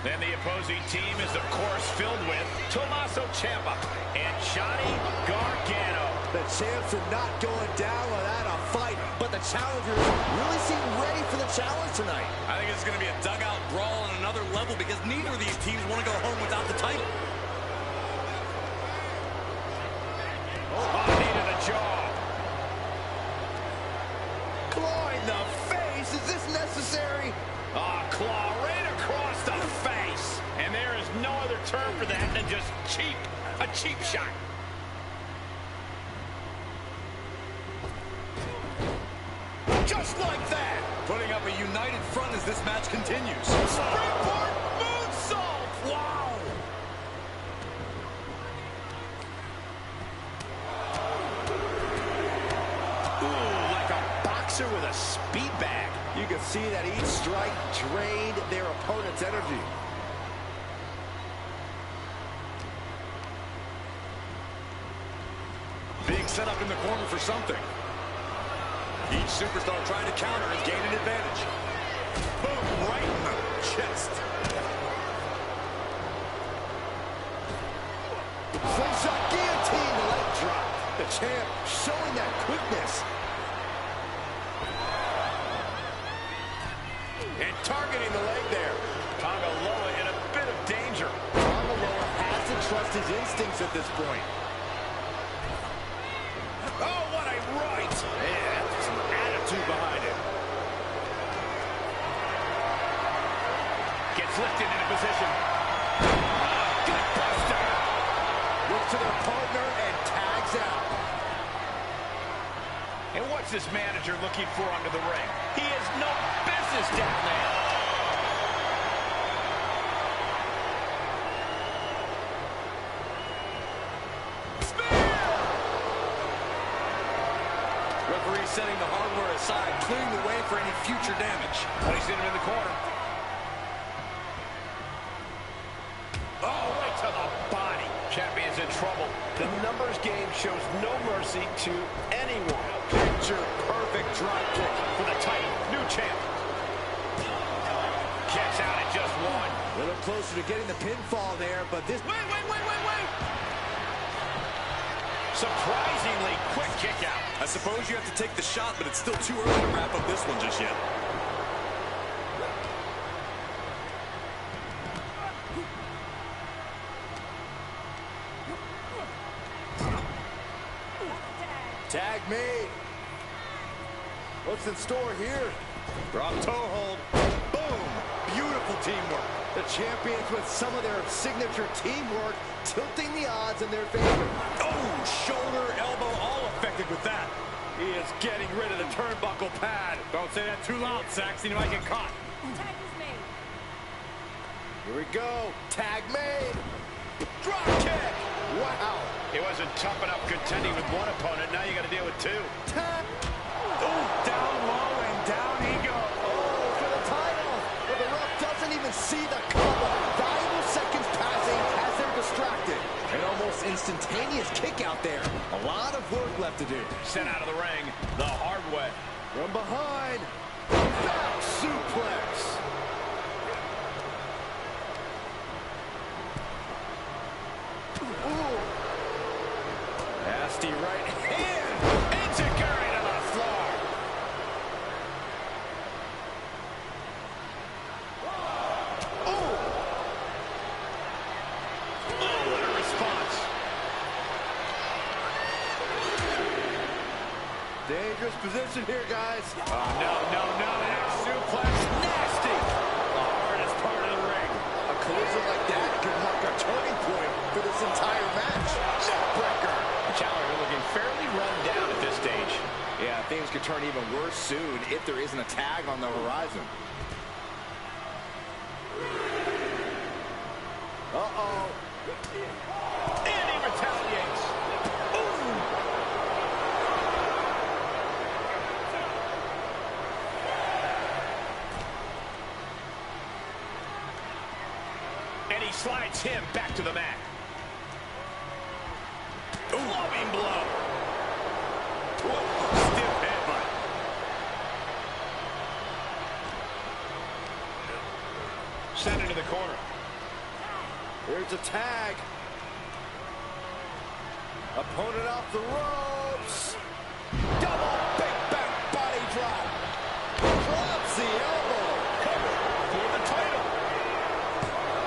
Then the opposing team is, of course, filled with Tommaso Ciampa and Johnny Gargano. The champs are not going down without a fight, but the challengers really seem ready for the challenge tonight. I think it's going to be a dugout brawl on another level because neither of these teams want to go home without the title. Knee to the jaw. Claw in the face. Is this necessary? Claw right across the face. And there is no other term for that than just cheap. A cheap shot. Just like that. Putting up a united front as this match continues. Springboard moonsault. Wow. Ooh, like a boxer with a speed bag. You can see that each strike drained their opponent's energy. Being set up in the corner for something. Each superstar trying to counter and gain an advantage. Boom, right in the chest. Slingshot guillotine, leg drop. The champ showing that quickness. And targeting the leg there. Tonga in a bit of danger. Tonga has to trust his instincts at this point. Oh, what a right. Yeah, some attitude behind it. Gets lifted into position. Gut buster. Looks to their partner and tags out. And what's this manager looking for under the ring? He has no business down there. Referee setting the hardware aside, clearing the way for any future damage. Placing him in the corner. Oh, right to the body. Champion's in trouble. The numbers game shows no mercy to anyone. Picture perfect drop kick. For the title, new champ. Kicks out at just one. A little closer to getting the pinfall there, but this... Wait. Surprisingly quick kick out. I suppose you have to take the shot, but it's still too early to wrap up this one just yet. Tag made. What's in store here? Drop toe hold. Boom. Beautiful teamwork. The champions with some of their signature teamwork tilting the odds in their favor. Oh, shoulder, elbow, all affected with that. He is getting rid of the turnbuckle pad. Don't say that too loud, Saxon. You might get caught. Tag is made. Here we go. Tag made. Drop kick. Wow. It wasn't tough enough contending with one opponent. Now you got to deal with two. Tag. Oh, down low and down he goes. Oh, for the title. But the ref doesn't even see the cover. Valuable seconds passing as they're distracted. An almost instantaneous kick out there. A lot of work left to do. Sent out of the ring the hard way. From behind. Back suplex. Ooh. Nasty right hand. Enzuigiri to the floor. position here, guys. No. Suplex. Nasty. The hardest part of the ring. A collision like that could mark a turning point for this entire match. Neckbreaker. The challenger looking fairly run down at this stage. Yeah, things could turn even worse soon if there isn't a tag on the horizon. Uh-oh. And he retaliates. Ooh. And he slides him back to the mat. Loving blow. Whoa, stiff headbutt. Sent into the corner. Here's a tag. Opponent off the ropes. Double big back body drop. Drops the elbow. Cover for the title.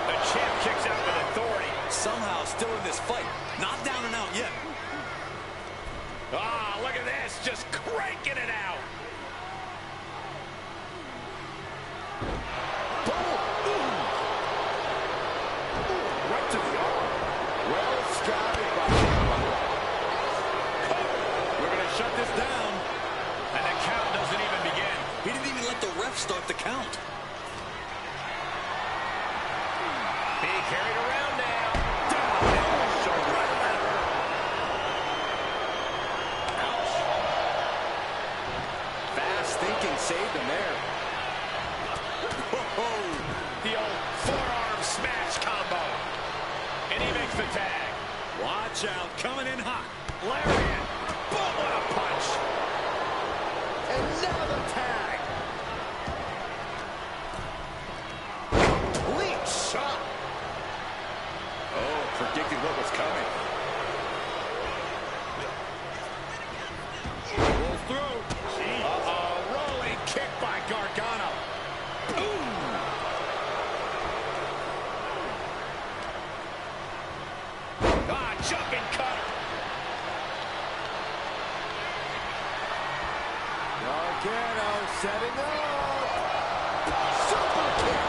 The champ kicks out with authority. Somehow still in this fight. Not down and out yet. Ah, look at this. Just cranking it out. Right to the arm. Well scouted by Ciampa. We're going to shut this down. And the count doesn't even begin. He didn't even let the ref start the count. Being carried around now. Ouch. Fast thinking saved him there. Whoa. The old forearm smash combo. And he makes the tag. Watch out. Coming in hot. Lariat. Boom, what a punch. And now the tag. Complete shot. Oh, predicted what was coming. Rolls through. Uh-oh, rolling kick by Gargano. Boom. Ah, jumping cutter. Gargano setting up. Super kick.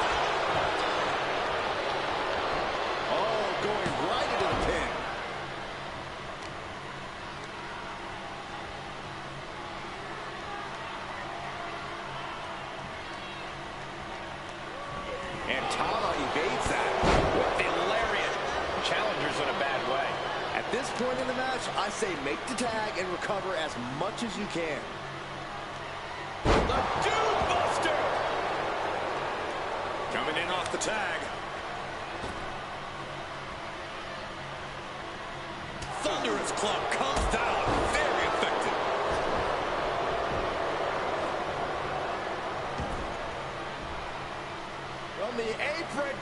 Oh, going right into the pin. And Tama evades that. With the lariat. Challenger's in a bad way. At this point in the match, I say make the tag and recover as much as you can. The Dude Buster. Coming in off the tag. Thunderous club comes down. Very effective. From the apron.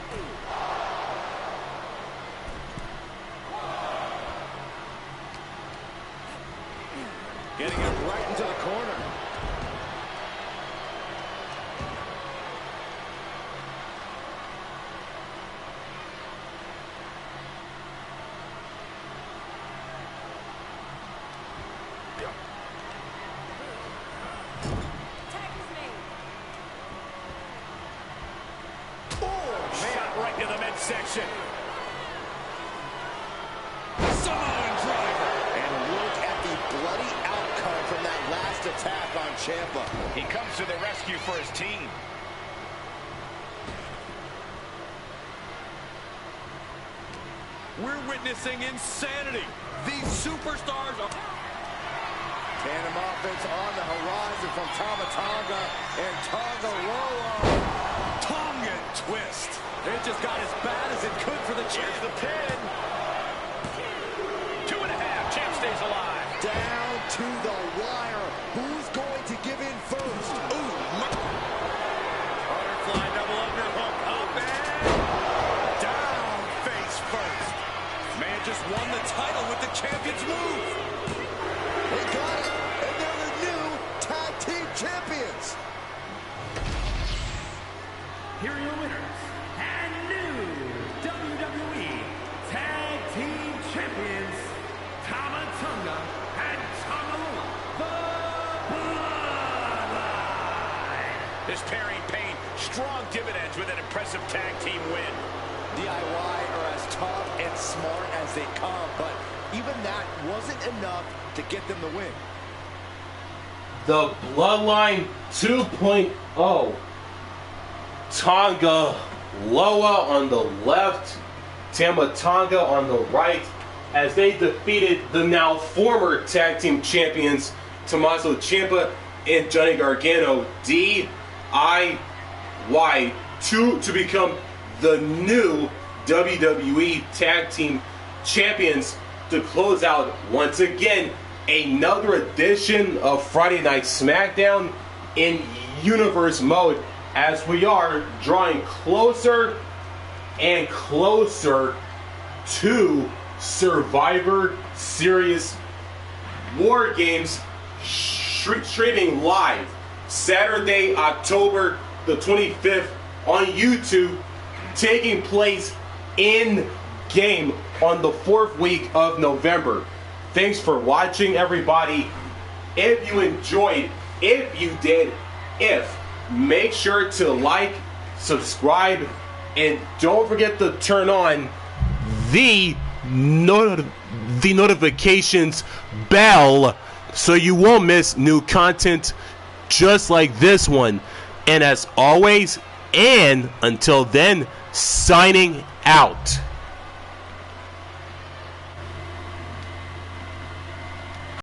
Getting him right into the corner. Shot right to the midsection. Samoan driver. And look at the bloody outcome from that last attack on Ciampa. He comes to the rescue for his team. We're witnessing insanity. These superstars are... Tandem offense on the horizon from Tonga and Tonga Loa. Tongan twist. It just got as bad as it could for the champ. Here's the pin. 2.5. Champ stays alive. Down to the wire. Who's going to give in first? Ooh, butterfly double underhook. Up and down face first. Man just won the title with the champion's move. They got it, and they're the new tag team champions. Here are your winners and new WWE Tag Team Champions, Tonga and Tonga, the This pairing paid strong dividends with an impressive tag team win. DIY are as tough and smart as they come, but even that wasn't enough to get them the win. The Bloodline 2.0. Tonga Loa on the left, Tama Tonga on the right, as they defeated the now former tag team champions Tommaso Ciampa and Johnny Gargano DIY to become the new WWE tag team champions to close out once again another edition of Friday Night SmackDown in universe mode, as we are drawing closer and closer to Survivor Series War Games streaming live Saturday, October the 25th on YouTube, taking place in game on the 4th week of November. Thanks for watching, everybody. If you enjoyed, if you did, make sure to like, subscribe, and don't forget to turn on the notifications bell so you won't miss new content just like this one. And as always, and until then, signing out.